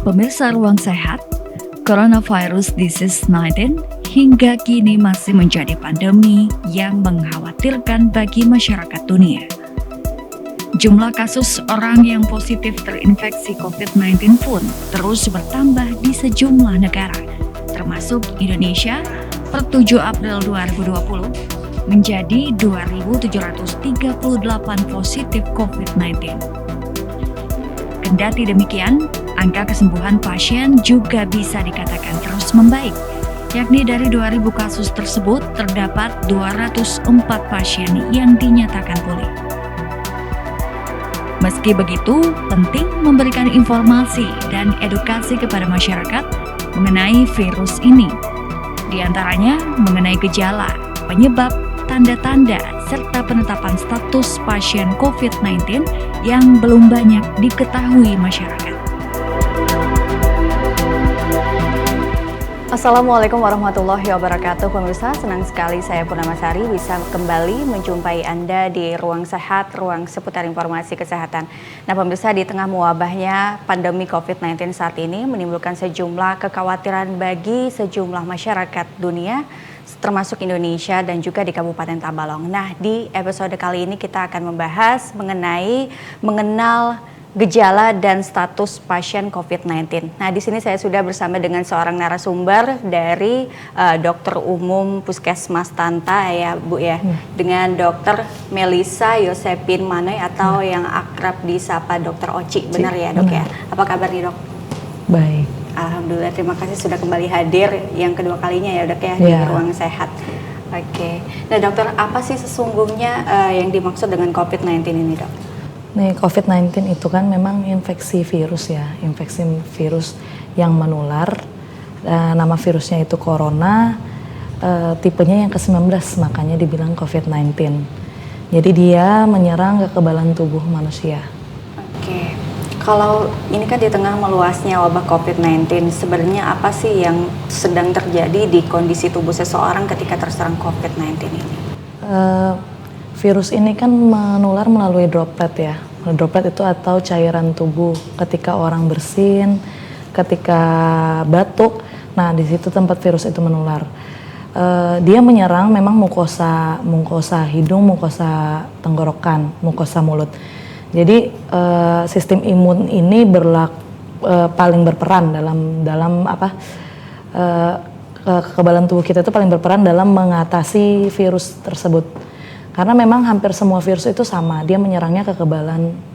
Pemirsa Ruang Sehat, coronavirus disease 19 hingga kini masih menjadi pandemi yang mengkhawatirkan bagi masyarakat dunia. Jumlah kasus orang yang positif terinfeksi COVID-19 pun terus bertambah di sejumlah negara, termasuk Indonesia per 7 April 2020 menjadi 2.738 positif COVID-19. Kendati demikian, angka kesembuhan pasien juga bisa dikatakan terus membaik, yakni dari 2.000 kasus tersebut terdapat 204 pasien yang dinyatakan pulih. Meski begitu, penting memberikan informasi dan edukasi kepada masyarakat mengenai virus ini. Di antaranya mengenai gejala, penyebab, tanda-tanda, serta penetapan status pasien COVID-19 yang belum banyak diketahui masyarakat. Assalamualaikum warahmatullahi wabarakatuh. Pemirsa, senang sekali saya Purnamasari bisa kembali menjumpai Anda di Ruang Sehat, ruang seputar informasi kesehatan. Nah pemirsa, di tengah mewabahnya pandemi COVID-19 saat ini menimbulkan sejumlah kekhawatiran bagi sejumlah masyarakat dunia, termasuk Indonesia dan juga di Kabupaten Tabalong. Nah di episode kali ini kita akan membahas mengenal gejala dan status pasien COVID-19. Nah, di sini saya sudah bersama dengan seorang narasumber dari Dokter Umum Puskesmas Tanta ya, Bu ya. Dengan Dokter Melissa Yosepin Manoy atau yang akrab disapa Dokter Oci. Benar ya, Dok ya? Apa kabar nih, Dok? Baik. Alhamdulillah, terima kasih sudah kembali hadir yang kedua kalinya ya, Dok ya, di Ruang Sehat. Oke. Nah, Dokter, apa sih sesungguhnya yang dimaksud dengan COVID-19 ini, Dok? Nih, COVID-19 itu kan memang infeksi virus ya, infeksi virus yang menular. Nama virusnya itu corona, tipenya yang ke-19, makanya dibilang COVID-19. Jadi dia menyerang kekebalan tubuh manusia. Oke, kalau ini kan di tengah meluasnya wabah COVID-19, sebenarnya apa sih yang sedang terjadi di kondisi tubuh seseorang ketika terserang COVID-19 ini? Virus ini kan menular melalui droplet ya. Droplet itu atau cairan tubuh ketika orang bersin, ketika batuk. Nah, di situ tempat virus itu menular. Dia menyerang memang mukosa hidung, mukosa tenggorokan, mukosa mulut. Jadi sistem imun ini paling berperan dalam kekebalan tubuh kita itu paling berperan dalam mengatasi virus tersebut. Karena memang hampir semua virus itu sama, dia menyerangnya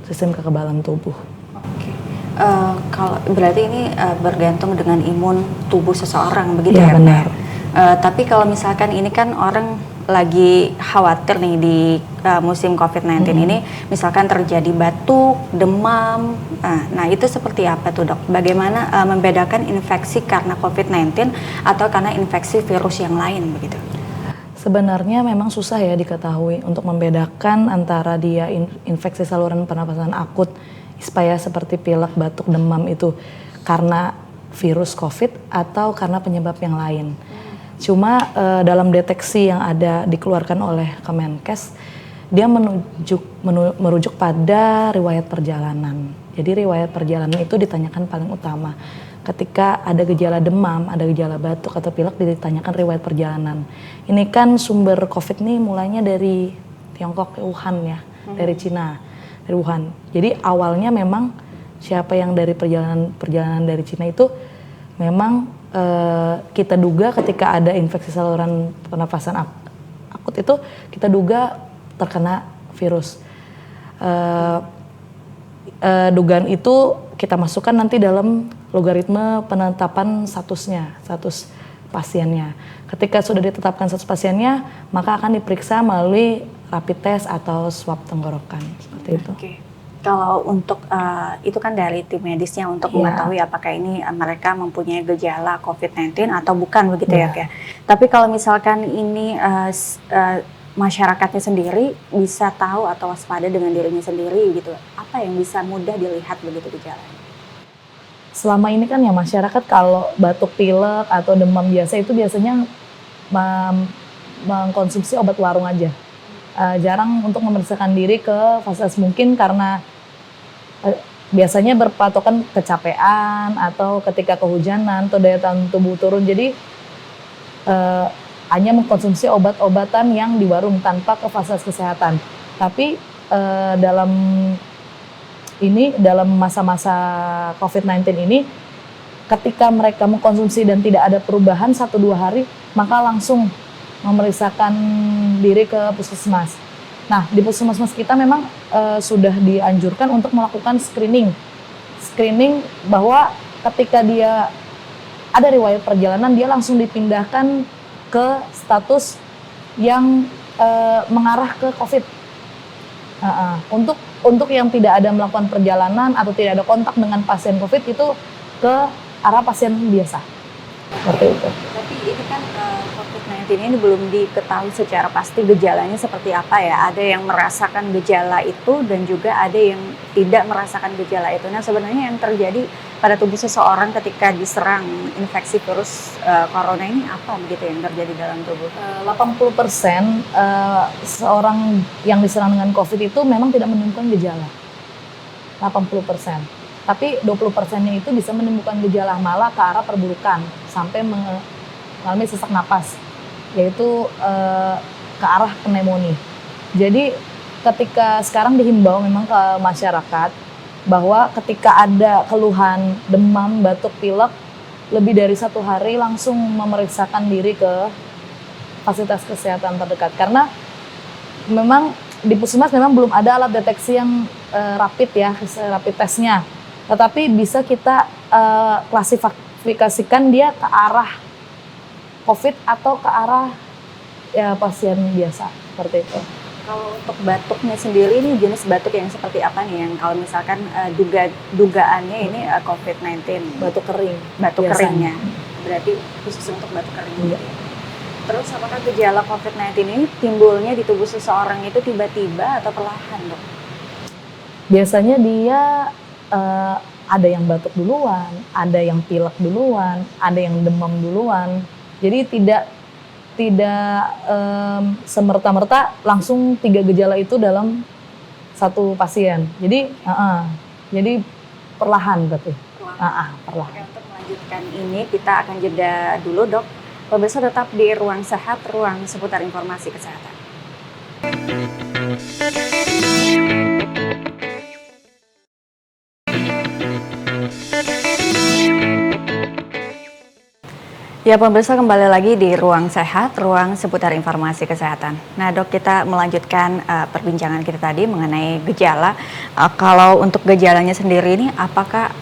sistem kekebalan tubuh. Oke. Kalau berarti ini bergantung dengan imun tubuh seseorang, begitu ya? Ya, benar. Tapi kalau misalkan ini kan orang lagi khawatir nih di musim COVID-19 ini, misalkan terjadi batuk, demam, nah itu seperti apa tuh, Dok? Bagaimana membedakan infeksi karena COVID-19 atau karena infeksi virus yang lain begitu? Sebenarnya memang susah ya diketahui untuk membedakan antara dia infeksi saluran pernapasan akut, supaya seperti pilek, batuk, demam itu karena virus COVID atau karena penyebab yang lain. Cuma dalam deteksi yang ada dikeluarkan oleh Kemenkes, dia merujuk pada riwayat perjalanan. Jadi riwayat perjalanan itu ditanyakan paling utama. Ketika ada gejala demam, ada gejala batuk atau pilek, ditanyakan riwayat perjalanan. Ini kan sumber COVID nih mulainya dari Tiongkok, Wuhan ya, dari Cina, dari Wuhan. Jadi awalnya memang siapa yang dari perjalanan dari Cina itu memang kita duga ketika ada infeksi saluran pernafasan akut itu kita duga terkena virus. Dugaan itu kita masukkan nanti dalam logaritma penetapan status pasiennya. Ketika sudah ditetapkan status pasiennya, maka akan diperiksa melalui rapid test atau swab tenggorokan, seperti itu. Oke. Kalau untuk itu kan dari tim medisnya untuk mengetahui apakah ini mereka mempunyai gejala COVID-19 atau bukan begitu ya. Tapi kalau misalkan ini masyarakatnya sendiri bisa tahu atau waspada dengan dirinya sendiri gitu, apa yang bisa mudah dilihat begitu gejalanya? Selama ini kan ya masyarakat kalau batuk pilek atau demam biasa itu biasanya mengkonsumsi obat warung aja. Jarang untuk memeriksakan diri ke fasilitas, mungkin karena biasanya berpatokan kecapean atau ketika kehujanan atau daya tahan tubuh turun. Jadi hanya mengkonsumsi obat-obatan yang di warung tanpa ke fasilitas kesehatan. Tapi dalam masa-masa COVID-19 ini, ketika mereka mengkonsumsi dan tidak ada perubahan 1-2 hari, maka langsung memeriksakan diri ke puskesmas. Nah, di puskesmas kita memang sudah dianjurkan untuk melakukan screening bahwa ketika dia ada riwayat perjalanan, dia langsung dipindahkan ke status yang mengarah ke COVID. Untuk yang tidak ada melakukan perjalanan atau tidak ada kontak dengan pasien COVID itu ke arah pasien biasa. Seperti itu. Tapi ini kan COVID-19 ini belum diketahui secara pasti gejalanya seperti apa ya. Ada yang merasakan gejala itu dan juga ada yang tidak merasakan gejala itu. Nah, sebenarnya yang terjadi pada tubuh seseorang ketika diserang infeksi virus corona ini apa begitu yang terjadi dalam tubuh? 80% seorang yang diserang dengan COVID itu memang tidak menimbulkan gejala. 80%. Tapi 20%-nya itu bisa menimbulkan gejala malah ke arah perburukan sampai mengalami sesak napas, yaitu ke arah pneumonia. Jadi ketika sekarang dihimbau memang ke masyarakat bahwa ketika ada keluhan demam, batuk, pilek lebih dari 1 hari langsung memeriksakan diri ke fasilitas kesehatan terdekat, karena memang di puskesmas memang belum ada alat deteksi yang rapid testnya. Tetapi bisa kita klasifikasikan dia ke arah COVID atau ke arah ya pasien biasa, seperti itu. Kalau untuk batuknya sendiri ini jenis batuk yang seperti apa nih yang kalau misalkan dugaannya ini COVID-19? Batuk kering. Batuk biasanya. keringnya, berarti khusus untuk batuk kering. Iya. Terus apakah gejala COVID-19 ini timbulnya di tubuh seseorang itu tiba-tiba atau perlahan, Dok? Biasanya dia ada yang batuk duluan, ada yang pilek duluan, ada yang demam duluan. Jadi tidak semerta-merta langsung 3 gejala itu dalam satu pasien. Jadi perlahan berarti. Perlahan. Untuk melanjutkan ini kita akan jeda dulu, Dok. Pemirsa tetap di Ruang Sehat, ruang seputar informasi kesehatan. Ya, pemirsa kembali lagi di Ruang Sehat, ruang seputar informasi kesehatan. Nah, Dok, kita melanjutkan perbincangan kita tadi mengenai gejala. Kalau untuk gejalanya sendiri ini, apakah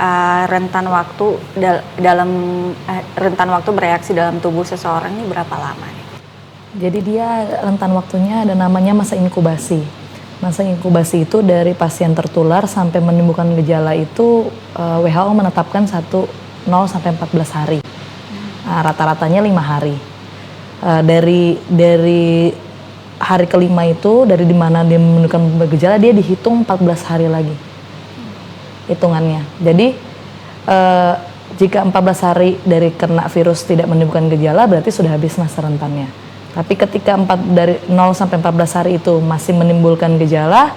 rentan waktu bereaksi dalam tubuh seseorang ini berapa lama nih? Jadi dia rentan waktunya ada namanya masa inkubasi. Masa inkubasi itu dari pasien tertular sampai menimbulkan gejala itu WHO menetapkan 0 sampai 14 hari. Rata-ratanya 5 hari. Dari hari kelima itu, dari dimana dia menunjukkan gejala, dia dihitung 14 hari lagi hitungannya. Jadi jika 14 hari dari kena virus tidak menimbulkan gejala, berarti sudah habis masa rentannya. Tapi ketika dari 0 sampai 14 hari itu masih menimbulkan gejala,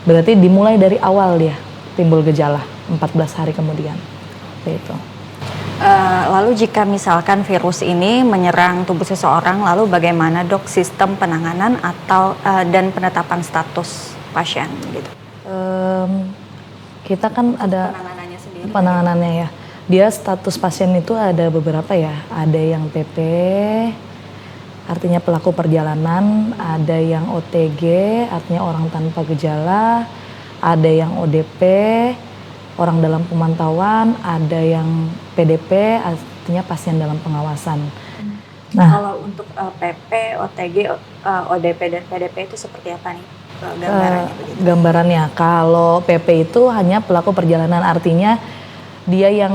berarti dimulai dari awal dia timbul gejala 14 hari kemudian. Seperti itu. Lalu jika misalkan virus ini menyerang tubuh seseorang, lalu bagaimana, Dok, sistem penanganan atau dan penetapan status pasien gitu? Kita kan ada Penanganannya sendiri. penanganannya ya. Dia status pasien itu ada beberapa ya. Ada yang PP, artinya pelaku perjalanan, ada yang OTG, artinya orang tanpa gejala, ada yang ODP, orang dalam pemantauan, ada yang PDP, artinya pasien dalam pengawasan. Nah, kalau untuk PP, OTG, ODP dan PDP itu seperti apa nih gambarannya? Gambarannya, kalau PP itu hanya pelaku perjalanan, artinya dia yang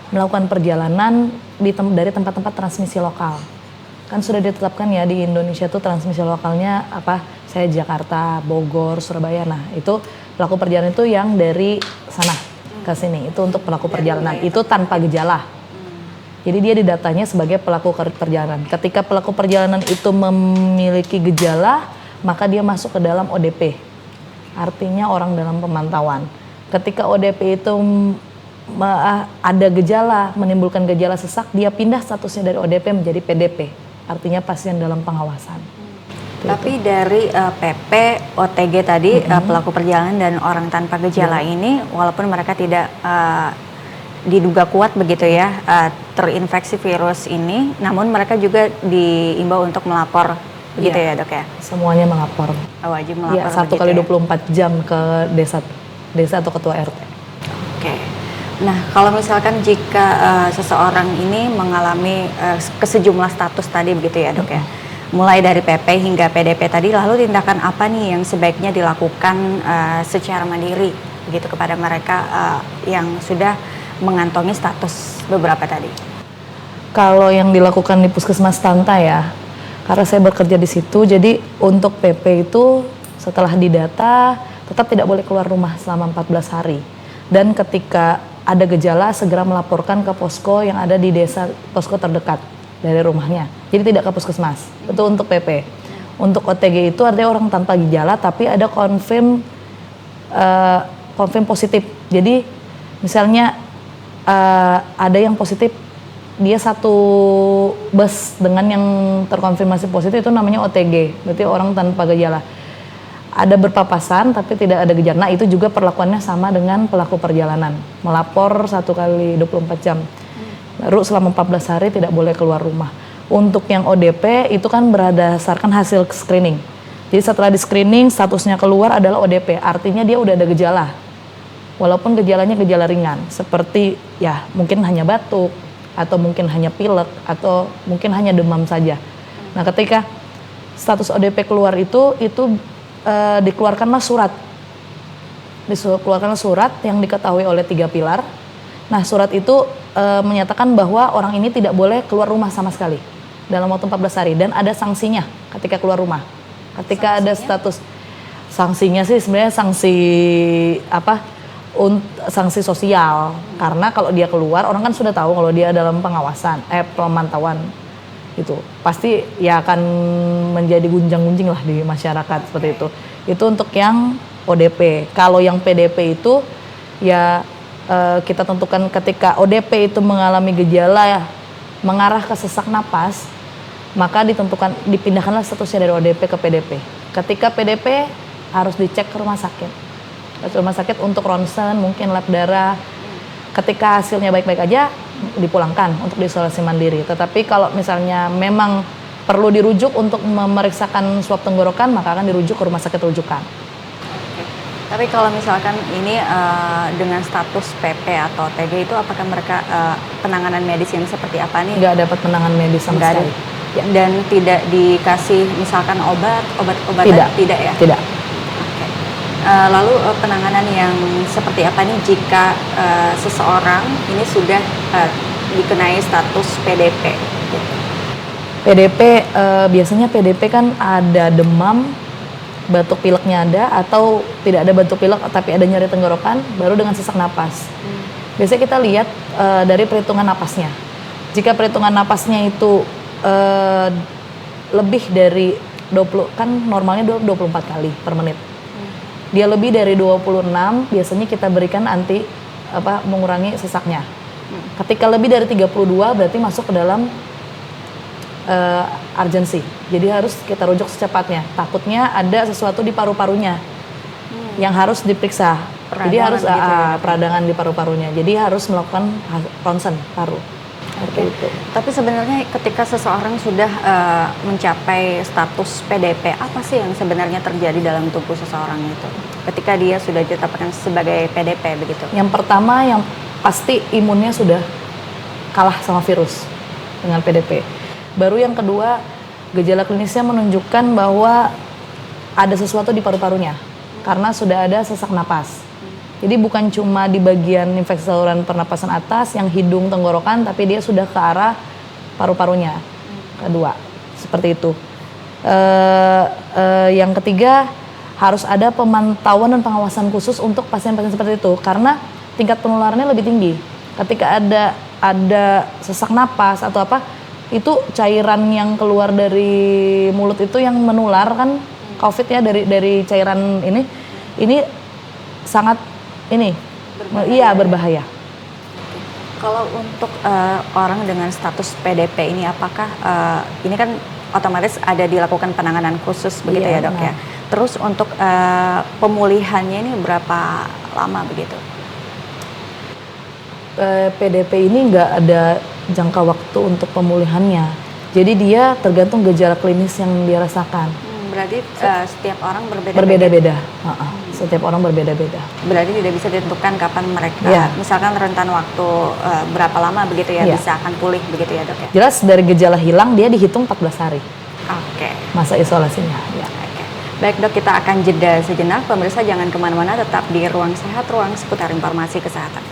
melakukan perjalanan dari tempat-tempat transmisi lokal. Kan sudah ditetapkan ya di Indonesia tuh transmisi lokalnya saya Jakarta, Bogor, Surabaya. Nah, itu pelaku perjalanan itu yang dari sana ke sini. Itu untuk pelaku perjalanan. Itu tanpa gejala. Jadi dia didatanya sebagai pelaku perjalanan. Ketika pelaku perjalanan itu memiliki gejala, maka dia masuk ke dalam ODP. Artinya orang dalam pemantauan. Ketika ODP itu ada gejala, menimbulkan gejala sesak, dia pindah statusnya dari ODP menjadi PDP, artinya pasien dalam pengawasan. Tapi dari PP, OTG tadi, pelaku perjalanan dan orang tanpa gejala ini, walaupun mereka tidak diduga kuat begitu ya, terinfeksi virus ini, namun mereka juga diimbau untuk melapor, begitu ya dok ya? Semuanya melapor. Wajib melapor. Ya, 1 kali 24 jam ke desa atau ketua RT. Oke. Nah, kalau misalkan jika seseorang ini mengalami kesejumlah status tadi begitu ya dok ya, mulai dari PP hingga PDP tadi, lalu tindakan apa nih yang sebaiknya dilakukan secara mandiri begitu kepada mereka yang sudah mengantongi status beberapa tadi? Kalau yang dilakukan di Puskesmas Tanta ya, karena saya bekerja di situ, jadi untuk PP itu setelah didata tetap tidak boleh keluar rumah selama 14 hari. Dan ketika ada gejala segera melaporkan ke posko yang ada di desa, posko terdekat dari rumahnya. Jadi tidak ke puskesmas. Itu untuk PP. Untuk OTG itu artinya orang tanpa gejala tapi ada confirm positif. Jadi misalnya ada yang positif, dia satu bus dengan yang terkonfirmasi positif, itu namanya OTG, berarti orang tanpa gejala. Ada berpapasan tapi tidak ada gejala, nah itu juga perlakuannya sama dengan pelaku perjalanan, melapor 1 kali 24 jam. Baru selama 14 hari tidak boleh keluar rumah. Untuk yang ODP itu kan berdasarkan hasil screening. Jadi setelah di screening statusnya keluar adalah ODP, artinya dia udah ada gejala. Walaupun gejalanya gejala ringan, seperti ya mungkin hanya batuk, atau mungkin hanya pilek, atau mungkin hanya demam saja. Nah ketika status ODP keluar itu dikeluarkanlah surat. Dikeluarkanlah surat yang diketahui oleh 3 pilar. Nah surat itu menyatakan bahwa orang ini tidak boleh keluar rumah sama sekali dalam waktu 14 hari. Dan ada sanksinya ketika keluar rumah. Ketika ada status, sanksinya sih sebenarnya sanksi sosial, karena kalau dia keluar orang kan sudah tahu kalau dia dalam pengawasan, pemantauan itu pasti ya akan menjadi gunjang-gunjing lah di masyarakat seperti itu. Itu untuk yang ODP. Kalau yang PDP itu ya kita tentukan ketika ODP itu mengalami gejala ya, mengarah ke sesak napas, maka dipindahkanlah statusnya dari ODP ke PDP. Ketika PDP harus dicek ke rumah sakit untuk ronsen, mungkin lab darah. Ketika hasilnya baik-baik aja, dipulangkan untuk diisolasi mandiri. Tetapi kalau misalnya memang perlu dirujuk untuk memeriksakan swab tenggorokan, maka akan dirujuk ke rumah sakit rujukan. Tapi kalau misalkan ini dengan status PP atau TG itu, apakah mereka penanganan medis yang seperti apa nih? Nggak dapat penanganan medis sama sekali. Ya. Dan tidak dikasih misalkan obat-obatan? Tidak ya? Tidak. Lalu penanganan yang seperti apa nih jika seseorang ini sudah dikenai status PDP? PDP biasanya PDP kan ada demam, batuk pileknya ada, atau tidak ada batuk pilek tapi ada nyeri tenggorokan, baru dengan sesak napas. Biasanya kita lihat dari perhitungan napasnya. Jika perhitungan napasnya itu lebih dari 20, kan normalnya 24 kali per menit. Dia lebih dari 26, biasanya kita berikan mengurangi sesaknya. Ketika lebih dari 32 berarti masuk ke dalam urgency. Jadi harus kita rujuk secepatnya. Takutnya ada sesuatu di paru-parunya yang harus diperiksa. Jadi harus peradangan di paru-parunya. Jadi harus melakukan ronsen paru. Itu. Tapi sebenarnya ketika seseorang sudah mencapai status PDP, apa sih yang sebenarnya terjadi dalam tubuh seseorang itu? Ketika dia sudah ditetapkan sebagai PDP begitu? Yang pertama yang pasti imunnya sudah kalah sama virus dengan PDP. Baru yang kedua, gejala klinisnya menunjukkan bahwa ada sesuatu di paru-parunya karena sudah ada sesak napas. Jadi bukan cuma di bagian infeksi saluran pernapasan atas yang hidung tenggorokan, tapi dia sudah ke arah paru-parunya. Kedua, seperti itu. Yang ketiga, harus ada pemantauan dan pengawasan khusus untuk pasien-pasien seperti itu karena tingkat penularannya lebih tinggi. Ketika ada sesak napas atau apa, itu cairan yang keluar dari mulut itu yang menular kan, COVID ya, dari cairan ini sangat ini, Berbahaya. iya berbahaya. Kalau untuk orang dengan status PDP ini, apakah ini kan otomatis ada dilakukan penanganan khusus begitu Iya, ya dok benar. ya? Terus untuk pemulihannya ini berapa lama begitu? PDP ini nggak ada jangka waktu untuk pemulihannya. Jadi dia tergantung gejala klinis yang dia rasakan. Berarti setiap orang Berbeda-beda. Setiap orang berbeda-beda. Berarti tidak bisa ditentukan kapan mereka, Iya. misalkan rentan waktu berapa lama begitu ya Iya. bisa akan pulih begitu ya dok ya? Jelas dari gejala hilang dia dihitung 14 hari Oke. masa isolasinya. Ya. Oke. Baik dok, kita akan jeda sejenak. Pemirsa jangan kemana-mana, tetap di Ruang Sehat, ruang seputar informasi kesehatan.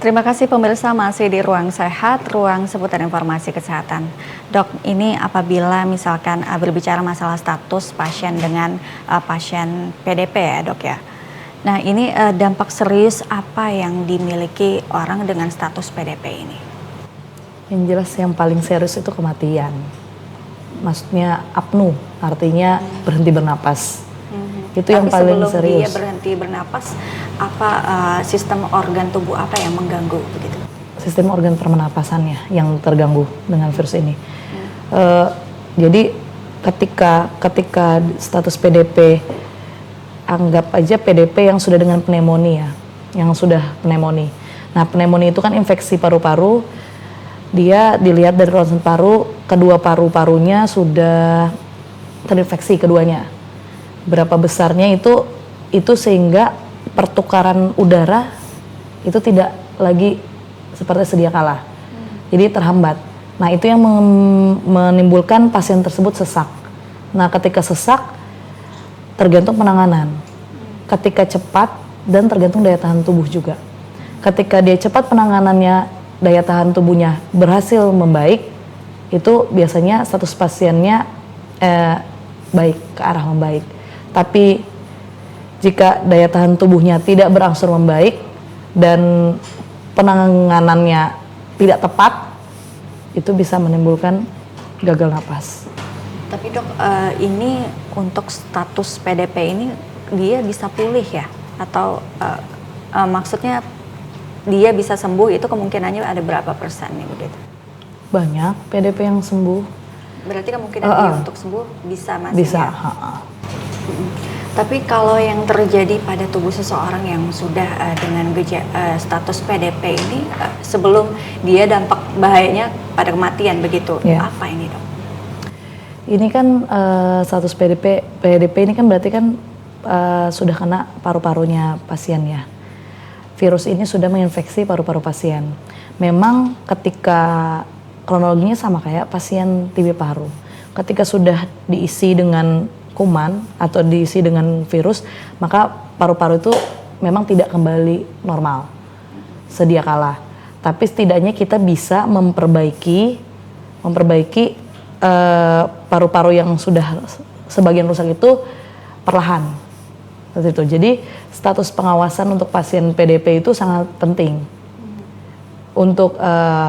Terima kasih pemirsa, masih di Ruang Sehat, ruang seputar informasi kesehatan. Dok, ini apabila misalkan berbicara masalah status pasien dengan pasien PDP ya dok ya. Nah ini dampak serius apa yang dimiliki orang dengan status PDP ini? Yang jelas yang paling serius itu kematian. Maksudnya apnu, artinya berhenti bernapas. Itu yang paling sebelum serius. dia berhenti bernapas, apa sistem organ tubuh apa yang mengganggu begitu? Sistem organ pernapasannya yang terganggu dengan virus ini. Jadi ketika status PDP, anggap aja PDP yang sudah dengan pneumonia, yang sudah pneumonia. Nah pneumonia itu kan infeksi paru-paru, dia dilihat dari ronsen paru, kedua paru-parunya sudah terinfeksi keduanya. Berapa besarnya itu sehingga pertukaran udara itu tidak lagi seperti sedia kala. Jadi terhambat. Nah, itu yang menimbulkan pasien tersebut sesak. Nah, ketika sesak tergantung penanganan. Ketika cepat dan tergantung daya tahan tubuh juga. Ketika dia cepat penanganannya, daya tahan tubuhnya berhasil membaik, itu biasanya status pasiennya baik, ke arah membaik. Tapi jika daya tahan tubuhnya tidak berangsur membaik dan penanganannya tidak tepat, itu bisa menimbulkan gagal napas. Tapi dok, ini untuk status PDP ini dia bisa pulih ya? Atau maksudnya dia bisa sembuh, itu kemungkinannya ada berapa persen nih begitu? Banyak PDP yang sembuh. Berarti kemungkinan dia untuk sembuh bisa masih Bisa. ya? Tapi kalau yang terjadi pada tubuh seseorang yang sudah dengan status PDP ini, sebelum dia dampak bahayanya pada kematian begitu, apa ini dok? Ini kan status PDP ini kan berarti kan sudah kena paru-parunya pasien ya. Virus ini sudah menginfeksi paru-paru pasien. Memang ketika kronologinya sama kayak pasien TB paru. Ketika sudah diisi dengan kuman atau diisi dengan virus, maka paru-paru itu memang tidak kembali normal sedia kala. Tapi setidaknya kita bisa memperbaiki paru-paru yang sudah sebagian rusak itu perlahan. Seperti itu. Jadi status pengawasan untuk pasien PDP itu sangat penting. Untuk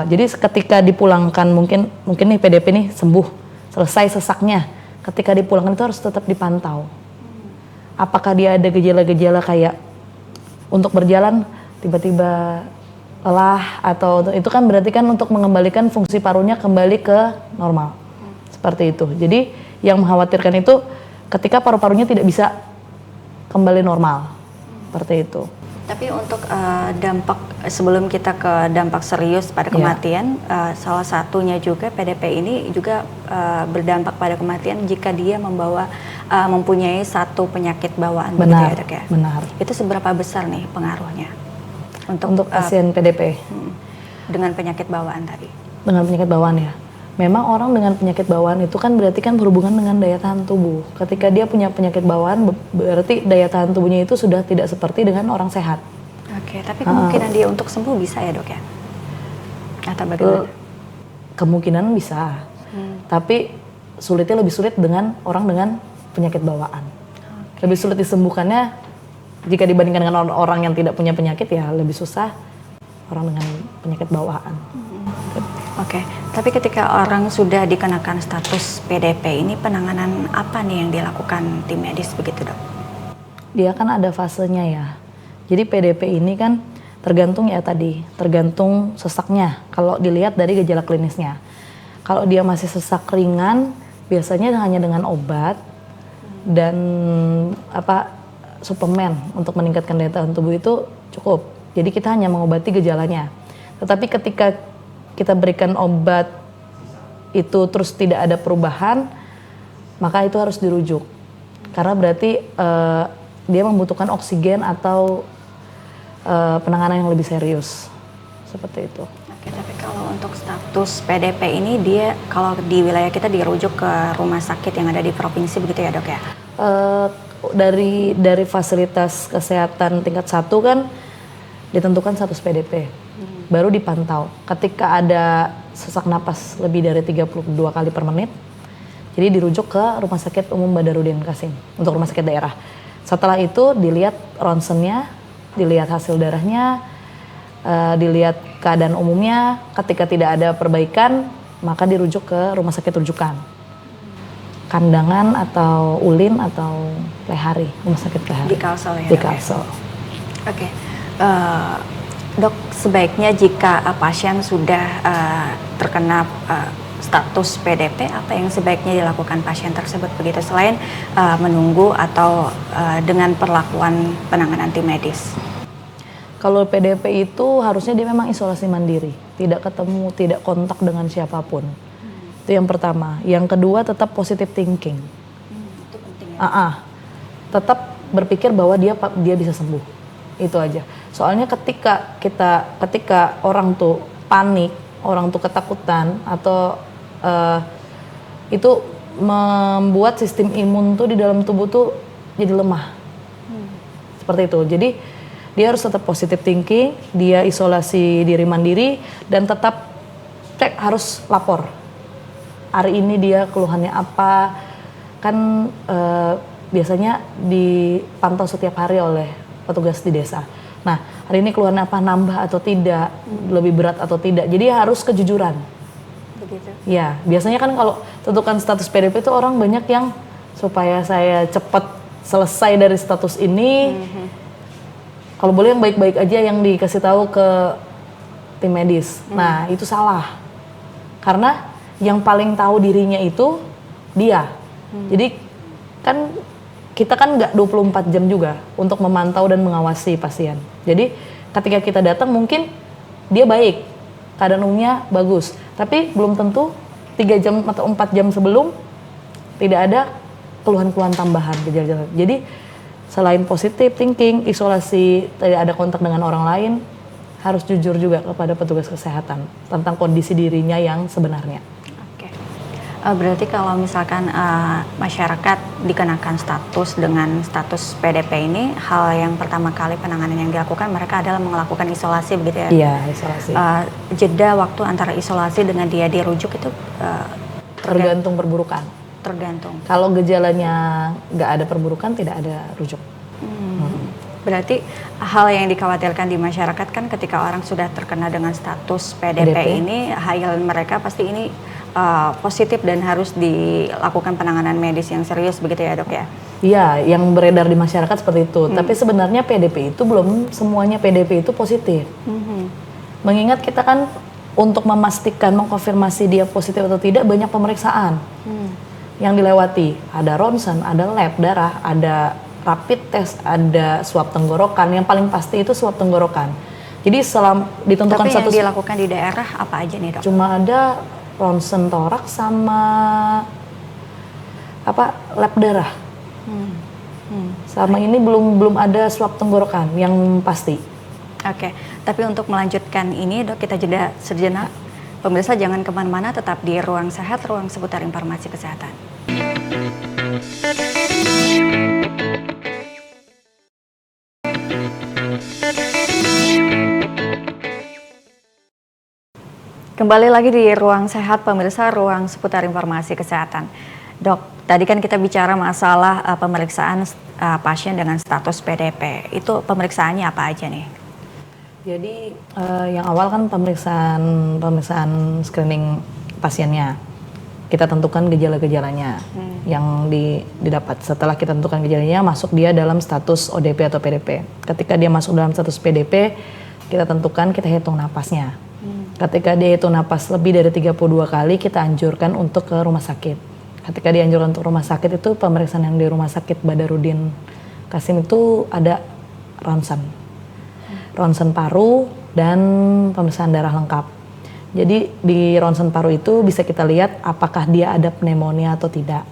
jadi ketika dipulangkan mungkin nih PDP nih sembuh, selesai sesaknya. Ketika dipulangkan itu harus tetap dipantau. Apakah dia ada gejala-gejala kayak untuk berjalan tiba-tiba lelah, atau itu kan berarti kan untuk mengembalikan fungsi parunya kembali ke normal. Seperti itu. Jadi yang mengkhawatirkan itu ketika paru-parunya tidak bisa kembali normal. Seperti itu. Tapi untuk dampak, sebelum kita ke dampak serius pada kematian, salah satunya juga PDP ini juga berdampak pada kematian jika dia mempunyai satu penyakit bawaan. Benar, begitu ya, dok ya? benar. Itu seberapa besar nih pengaruhnya Untuk pasien PDP? Dengan penyakit bawaan tadi? Dengan penyakit bawaan ya. Memang orang dengan penyakit bawaan itu kan berarti kan berhubungan dengan daya tahan tubuh. Ketika dia punya penyakit bawaan, berarti daya tahan tubuhnya itu sudah tidak seperti dengan orang sehat. Oke, tapi kemungkinan dia untuk sembuh bisa ya dok ya? Atau bagaimana? Kemungkinan bisa, tapi sulitnya lebih sulit dengan orang dengan penyakit bawaan. Lebih sulit disembuhkannya jika dibandingkan dengan orang yang tidak punya penyakit, ya lebih susah orang dengan penyakit bawaan. Oke, tapi ketika orang sudah dikenakan status PDP ini penanganan apa nih yang dilakukan tim medis begitu dok? Dia kan ada fasenya ya. Jadi PDP ini kan tergantung ya tadi, tergantung sesaknya. Kalau dilihat dari gejala klinisnya. Kalau dia masih sesak ringan, biasanya hanya dengan obat dan suplemen untuk meningkatkan daya tahan tubuh itu cukup. Jadi kita hanya mengobati gejalanya. Tetapi ketika kita berikan obat itu terus tidak ada perubahan, maka itu harus dirujuk. Karena berarti dia membutuhkan oksigen atau penanganan yang lebih serius. Seperti itu. Oke, tapi kalau untuk status PDP ini dia kalau di wilayah kita dirujuk ke rumah sakit yang ada di provinsi begitu ya dok ya? Dari fasilitas kesehatan tingkat 1 kan ditentukan status PDP. Baru dipantau. Ketika ada sesak napas lebih dari 32 kali per menit, jadi dirujuk ke Rumah Sakit Umum Badarudin Qasim untuk rumah sakit daerah. Setelah itu dilihat ronsennya, dilihat hasil darahnya, dilihat keadaan umumnya. Ketika tidak ada perbaikan, maka dirujuk ke rumah sakit rujukan. Kandangan atau Ulin atau Lehari, rumah sakit Lehari. Di Kalsel ya? Di Kalsel. Oke. Dok, sebaiknya jika pasien sudah terkena status PDP, apa yang sebaiknya dilakukan pasien tersebut begitu selain menunggu atau dengan perlakuan penanganan tim medis? Kalau PDP itu harusnya dia memang isolasi mandiri, tidak ketemu, tidak kontak dengan siapapun. Itu yang pertama. Yang kedua tetap positive thinking. Itu penting ya. Tetap berpikir bahwa dia bisa sembuh. Itu aja. Soalnya ketika orang tuh panik, orang tuh ketakutan atau itu membuat sistem imun tuh di dalam tubuh tuh jadi lemah. Seperti itu. Jadi dia harus tetap positive thinking, dia isolasi diri mandiri dan tetap harus lapor. Hari ini dia keluhannya apa, kan biasanya dipantau setiap hari oleh petugas di desa. Nah, hari ini keluhannya apa, nambah atau tidak, lebih berat atau tidak. Jadi harus kejujuran. Begitu. Ya, biasanya kan kalau tentukan status PDP itu orang banyak yang supaya saya cepat selesai dari status ini. Kalau boleh yang baik-baik aja yang dikasih tahu ke tim medis. Nah, itu salah. Karena yang paling tahu dirinya itu dia. Jadi kan kita kan nggak 24 jam juga untuk memantau dan mengawasi pasien. Jadi ketika kita datang mungkin dia baik, keadaan umumnya bagus. Tapi belum tentu 3 jam atau 4 jam sebelum tidak ada keluhan-keluhan tambahan gejala-gejala. Jadi selain positive thinking, isolasi, tidak ada kontak dengan orang lain, harus jujur juga kepada petugas kesehatan tentang kondisi dirinya yang sebenarnya. Oke. Berarti kalau misalkan masyarakat dikenakan status dengan status PDP ini, hal yang pertama kali penanganan yang dilakukan mereka adalah melakukan isolasi begitu ya? Iya, isolasi. Jeda waktu antara isolasi dengan dia dirujuk itu tergantung perburukan. Tergantung. Kalau gejalanya nggak ada perburukan, tidak ada rujuk. Berarti hal yang dikhawatirkan di masyarakat kan ketika orang sudah terkena dengan status PDP. Ini, hayalan mereka pasti ini positif dan harus dilakukan penanganan medis yang serius begitu ya dok ya? Iya, yang beredar di masyarakat seperti itu. Tapi sebenarnya PDP itu belum semuanya PDP itu positif. Mengingat kita kan untuk memastikan, mengkonfirmasi dia positif atau tidak banyak pemeriksaan. Yang dilewati, ada ronsen, ada lab darah, ada rapid test, ada swab tenggorokan. Yang paling pasti itu swab tenggorokan. Jadi setelah ditentukan tapi status, yang dilakukan di daerah apa aja nih dok? cuma ada ronsen toraks sama lab darah. Sama ini belum ada swab tenggorokan yang pasti. Oke, tapi untuk melanjutkan ini dok kita jeda sejenak. Pemirsa jangan kemana-mana, tetap di Ruang Sehat, ruang seputar informasi kesehatan. Kembali lagi di Ruang Sehat, pemirsa, ruang seputar informasi kesehatan. Dok, tadi kan kita bicara masalah pemeriksaan pasien dengan status PDP. Itu pemeriksaannya apa aja nih? Jadi yang awal kan pemeriksaan screening pasiennya. Kita tentukan gejala-gejalanya yang didapat. Setelah kita tentukan gejalanya, masuk dia dalam status ODP atau PDP. Ketika dia masuk dalam status PDP, kita tentukan, kita hitung napasnya. Ketika dia hitung napas lebih dari 32 kali, kita anjurkan untuk ke rumah sakit. Ketika dianjurkan untuk rumah sakit itu, pemeriksaan yang di rumah sakit Badarudin Kasim itu ada ronsen paru dan pemeriksaan darah lengkap. Jadi di ronsen paru itu bisa kita lihat apakah dia ada pneumonia atau tidak.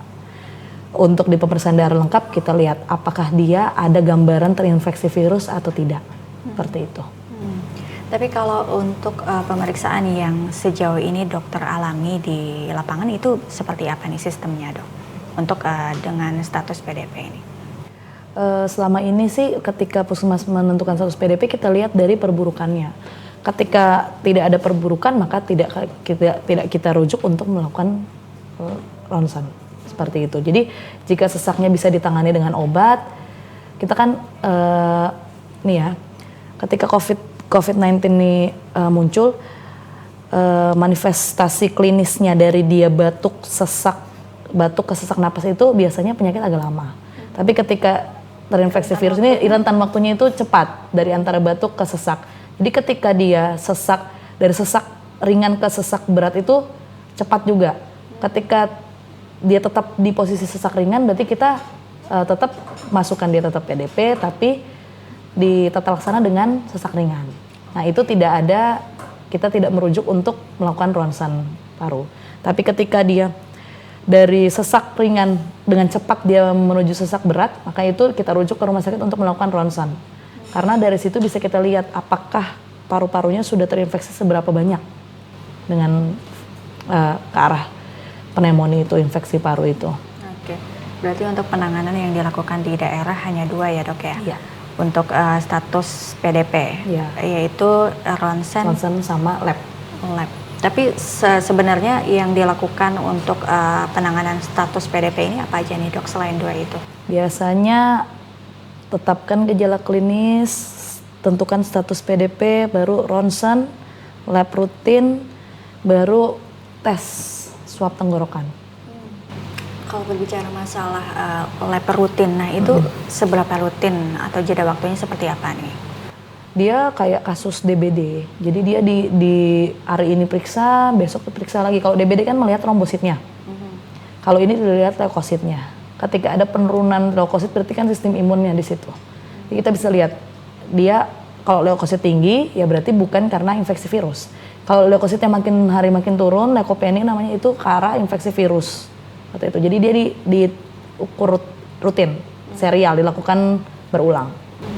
Untuk di pemeriksaan darah lengkap kita lihat apakah dia ada gambaran terinfeksi virus atau tidak. Seperti itu. Tapi kalau untuk pemeriksaan yang sejauh ini dokter alami di lapangan itu seperti apa nih sistemnya, Dok? Untuk dengan status PDP ini? Selama ini sih ketika puskesmas menentukan status PDP kita lihat dari perburukannya. Ketika tidak ada perburukan maka tidak kita rujuk untuk melakukan ronsen seperti itu. Jadi jika sesaknya bisa ditangani dengan obat, kita kan ketika COVID-19 ini muncul, manifestasi klinisnya dari dia batuk ke sesak napas itu biasanya penyakit agak lama. Tapi ketika terinfeksi virus ini rentan waktunya itu cepat dari antara batuk ke sesak. Jadi ketika dia dari sesak ringan ke sesak berat itu cepat juga. Ketika dia tetap di posisi sesak ringan berarti kita tetap masukkan dia tetap PDP tapi ditata laksana dengan sesak ringan. Nah itu kita tidak merujuk untuk melakukan ronsen paru. Tapi ketika dia dari sesak ringan dengan cepat dia menuju sesak berat, maka itu kita rujuk ke rumah sakit untuk melakukan ronsen. Karena dari situ bisa kita lihat apakah paru-parunya sudah terinfeksi seberapa banyak dengan ke arah pneumonia itu, infeksi paru itu. Oke, berarti untuk penanganan yang dilakukan di daerah hanya 2 ya, Dok ya? Iya. Untuk status PDP, yaitu ronsen sama lab. Tapi sebenarnya yang dilakukan untuk penanganan status PDP ini apa aja nih, Dok, selain 2 itu? Biasanya tetapkan gejala klinis, tentukan status PDP, baru ronsen, lab rutin, baru tes swab tenggorokan. Kalau berbicara masalah lab rutin, nah itu seberapa rutin atau jeda waktunya seperti apa nih? Dia kayak kasus DBD, jadi dia di hari ini periksa, besok periksa lagi. Kalau DBD kan melihat trombositnya, kalau ini dilihat leukositnya. Ketika ada penurunan leukosit berarti kan sistem imunnya di situ. Jadi kita bisa lihat dia kalau leukosit tinggi ya berarti bukan karena infeksi virus. Kalau leukositnya makin hari makin turun, leukopenia namanya itu ke arah infeksi virus. Seperti itu. Jadi dia diukur rutin, serial, dilakukan berulang.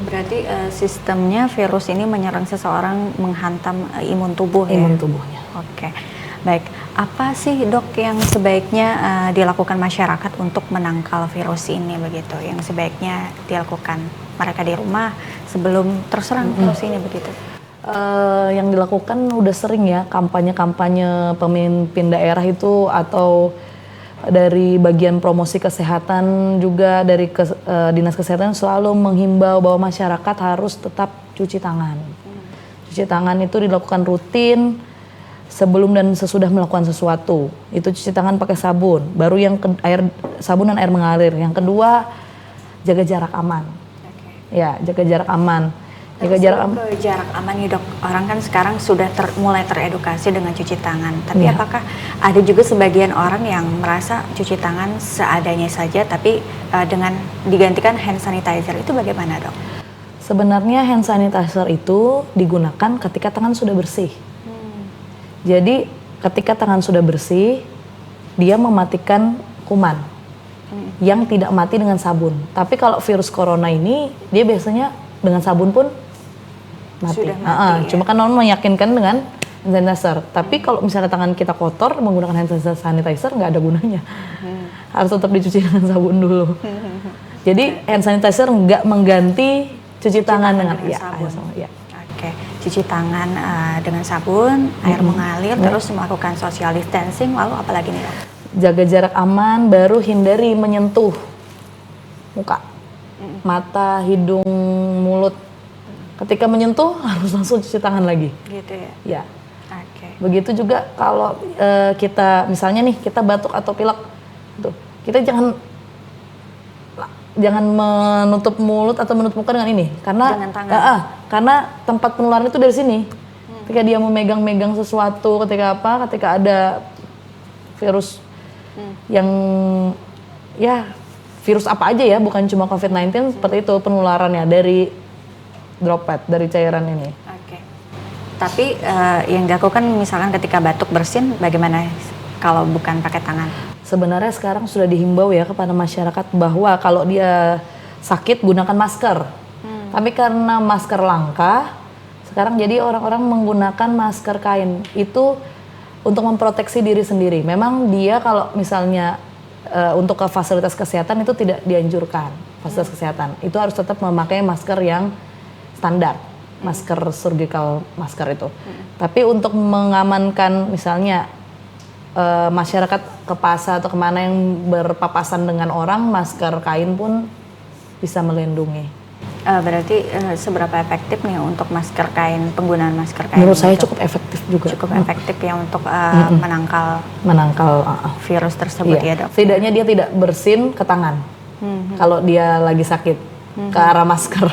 Berarti sistemnya virus ini menyerang seseorang menghantam imun tubuh ya? Imun tubuhnya. Oke, baik. Apa sih, Dok, yang sebaiknya dilakukan masyarakat untuk menangkal virus ini begitu? Yang sebaiknya dilakukan mereka di rumah sebelum terserang virus ini begitu? Yang dilakukan udah sering ya kampanye-kampanye pemimpin daerah itu atau dari bagian promosi kesehatan juga dari Dinas Kesehatan selalu menghimbau bahwa masyarakat harus tetap cuci tangan. Cuci tangan itu dilakukan rutin sebelum dan sesudah melakukan sesuatu. Itu cuci tangan pakai sabun. Baru yang sabun dan air mengalir. Yang kedua jaga jarak aman. Ya, jaga jarak aman. Jarak aman nih, Dok. Orang kan sekarang sudah mulai teredukasi dengan cuci tangan. Tapi apakah ada juga sebagian orang yang merasa cuci tangan seadanya saja, tapi dengan digantikan hand sanitizer, itu bagaimana, Dok? Sebenarnya hand sanitizer itu digunakan ketika tangan sudah bersih. Jadi ketika tangan sudah bersih, dia mematikan kuman yang tidak mati dengan sabun. Tapi kalau virus corona ini, dia biasanya dengan sabun pun mati. Sudah mati, Cuma kan orang meyakinkan dengan hand sanitizer. Tapi kalau misalnya tangan kita kotor menggunakan hand sanitizer nggak ada gunanya. Harus tetap dicuci dengan sabun dulu. Jadi hand sanitizer nggak mengganti cuci tangan dengan sabun. Oke, cuci tangan dengan sabun, air mengalir, terus melakukan social distancing, lalu apa lagi nih, Dok? Jaga jarak aman, baru hindari menyentuh muka, mata, hidung, mulut. ketika menyentuh harus langsung cuci tangan lagi. Gitu ya. Ya. Oke. Begitu juga kalau kita misalnya nih kita batuk atau pilek, tuh kita jangan menutup mulut atau menutup muka dengan ini, karena Dengan tangan. karena tempat penularan itu dari sini. Ketika dia memegang-megang sesuatu, ketika ada virus yang ya virus apa aja ya, bukan cuma COVID-19, seperti itu penularannya dari droplet, dari cairan ini. Oke. Tapi yang dilakukan misalkan ketika batuk bersin, bagaimana kalau bukan pakai tangan? Sebenarnya sekarang sudah dihimbau ya kepada masyarakat bahwa kalau dia sakit gunakan masker. Tapi karena masker langka, sekarang jadi orang-orang menggunakan masker kain. Itu untuk memproteksi diri sendiri. Memang dia kalau misalnya untuk ke fasilitas kesehatan itu tidak dianjurkan. Fasilitas kesehatan itu harus tetap memakai masker yang standar. Masker surgical masker itu. Tapi untuk mengamankan misalnya masyarakat ke pasar atau kemana yang berpapasan dengan orang, masker kain pun bisa melindungi. Berarti seberapa efektif nih untuk masker kain, penggunaan masker kain? Menurut saya itu? cukup efektif juga. Cukup efektif ya untuk menangkal virus tersebut ya dok? Setidaknya dia tidak bersin ke tangan kalau dia lagi sakit ke arah masker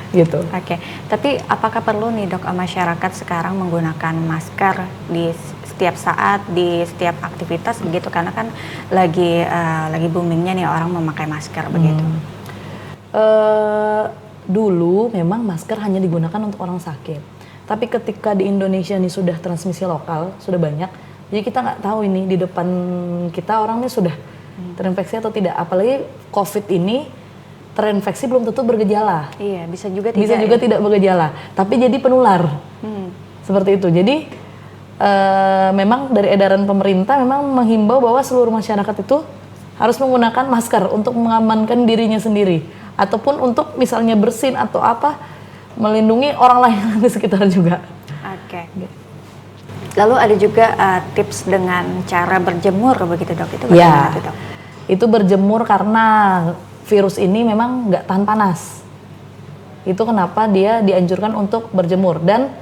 gitu. Oke, tapi apakah perlu nih dok masyarakat sekarang menggunakan masker di setiap saat, di setiap aktivitas begitu, karena kan lagi boomingnya nih orang memakai masker begitu. Dulu memang masker hanya digunakan untuk orang sakit, tapi ketika di Indonesia ini sudah transmisi lokal sudah banyak, jadi kita nggak tahu ini di depan kita orang ini sudah terinfeksi atau tidak. Apalagi COVID ini terinfeksi belum tentu bergejala. Iya, bisa juga tidak. Bisa juga tidak bergejala, tapi jadi penular. Seperti itu. Jadi memang dari edaran pemerintah memang menghimbau bahwa seluruh masyarakat itu harus menggunakan masker untuk mengamankan dirinya sendiri, ataupun untuk misalnya bersin atau apa, melindungi orang lain di sekitar juga. Oke. Lalu ada juga tips dengan cara berjemur begitu dok, itu bagaimana tuh, dok? Itu berjemur karena virus ini memang nggak tahan panas. Itu kenapa dia dianjurkan untuk berjemur, dan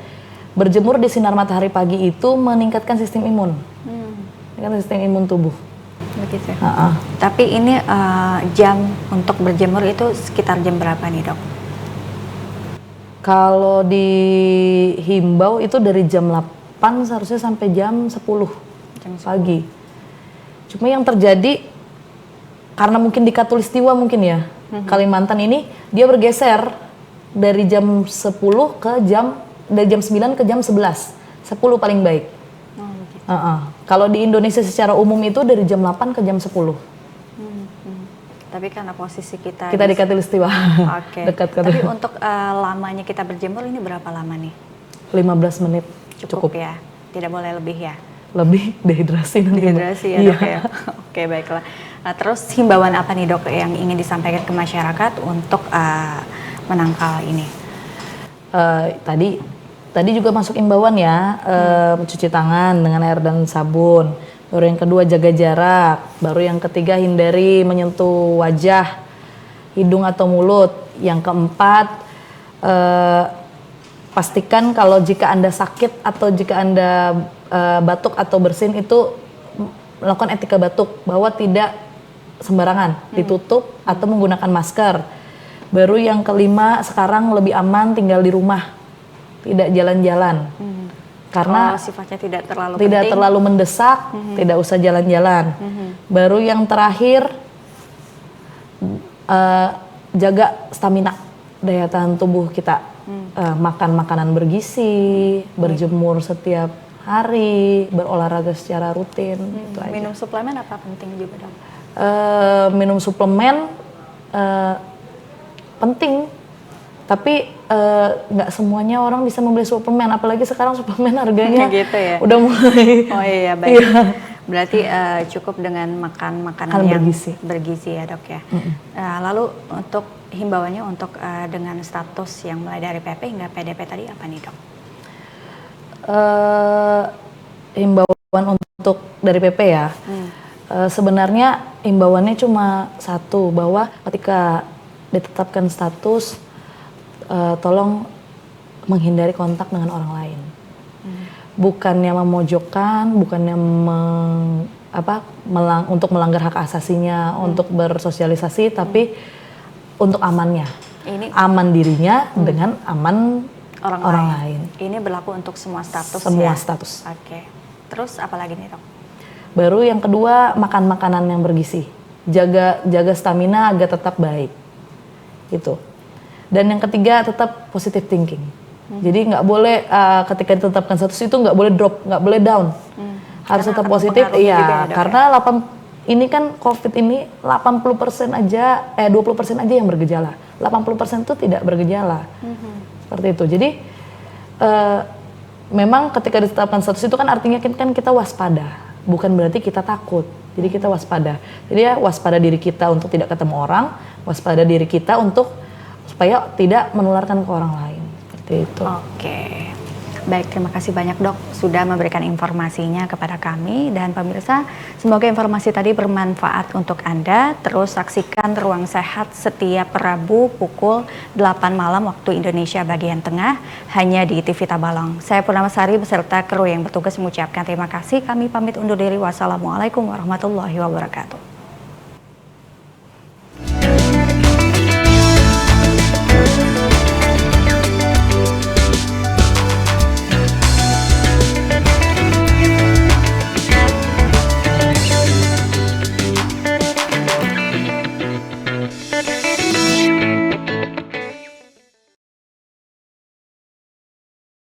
berjemur di sinar matahari pagi itu meningkatkan sistem imun, meningkatkan sistem imun tubuh. Begitu. Tapi ini jam untuk berjemur itu sekitar jam berapa nih dok? Kalau dihimbau itu dari jam 8 seharusnya sampai jam 10 pagi. Cuma yang terjadi karena mungkin di Katulistiwa mungkin ya, Kalimantan ini dia bergeser dari jam 10 dari jam 9 ke jam 11. 10 paling baik. Kalau di Indonesia secara umum itu dari jam 8 ke jam 10. Tapi karena posisi kita di Katulistiwa. Oke. Dekat Tapi untuk lamanya kita berjemur ini berapa lama nih? 15 menit. Cukup ya. Tidak boleh lebih ya. Lebih dehidrasi nanti. Dehidrasi ya dok ya. Oke, baiklah. Terus himbauan apa nih dok yang ingin disampaikan ke masyarakat untuk menangkal ini? Tadi juga masuk imbauan ya, mencuci tangan dengan air dan sabun. Baru yang kedua jaga jarak. Baru yang ketiga hindari menyentuh wajah, hidung atau mulut. Yang keempat pastikan kalau jika Anda sakit atau jika Anda batuk atau bersin itu melakukan etika batuk, bahwa tidak sembarangan ditutup atau menggunakan masker. Baru yang kelima sekarang lebih aman tinggal di rumah, tidak jalan-jalan. Karena sifatnya tidak terlalu mendesak, tidak usah jalan-jalan. Baru yang terakhir jaga stamina, daya tahan tubuh kita. Makan makanan bergizi, berjemur setiap hari, berolahraga secara rutin. Itu aja. Minum suplemen apa penting juga dok? Minum suplemen penting, tapi nggak semuanya orang bisa membeli suplemen, apalagi sekarang suplemen harganya gitu ya? Udah mulai. Oh iya, baik. Berarti cukup dengan makan makanan yang bergizi ya dok ya. Lalu untuk himbauannya untuk dengan status yang mulai dari PP hingga PDP tadi apa nih dok? Himbauan untuk dari PP ya. Sebenarnya himbauannya cuma satu, bahwa ketika ditetapkan status, tolong menghindari kontak dengan orang lain. Bukannya memojokkan, bukannya untuk melanggar hak asasinya, untuk bersosialisasi, tapi untuk amannya. Aman dirinya dengan aman orang lain. Ini berlaku untuk semua status Semua ya? status. Oke. Terus apa lagi nih dok? Baru yang kedua, makan makanan yang bergizi. Jaga stamina agar tetap baik. Itu. Dan yang ketiga, tetap positive thinking. Jadi nggak boleh ketika ditetapkan status itu nggak boleh drop, nggak boleh down. Harus tetap positif. Iya, karena ini kan COVID ini 80% aja, 20% aja yang bergejala. 80% itu tidak bergejala. Seperti itu. Jadi memang ketika ditetapkan status itu kan artinya kan kita waspada. Bukan berarti kita takut. Jadi kita waspada. Jadi ya waspada diri kita untuk tidak ketemu orang, waspada diri kita supaya tidak menularkan ke orang lain. Seperti itu. Oke. Baik, terima kasih banyak dok sudah memberikan informasinya kepada kami dan pemirsa. Semoga informasi tadi bermanfaat untuk Anda. Terus saksikan Ruang Sehat setiap Rabu pukul 8 malam waktu Indonesia bagian tengah hanya di TV Tabalong. Saya Purnamasari beserta kru yang bertugas mengucapkan terima kasih. Kami pamit undur diri. Wassalamualaikum warahmatullahi wabarakatuh.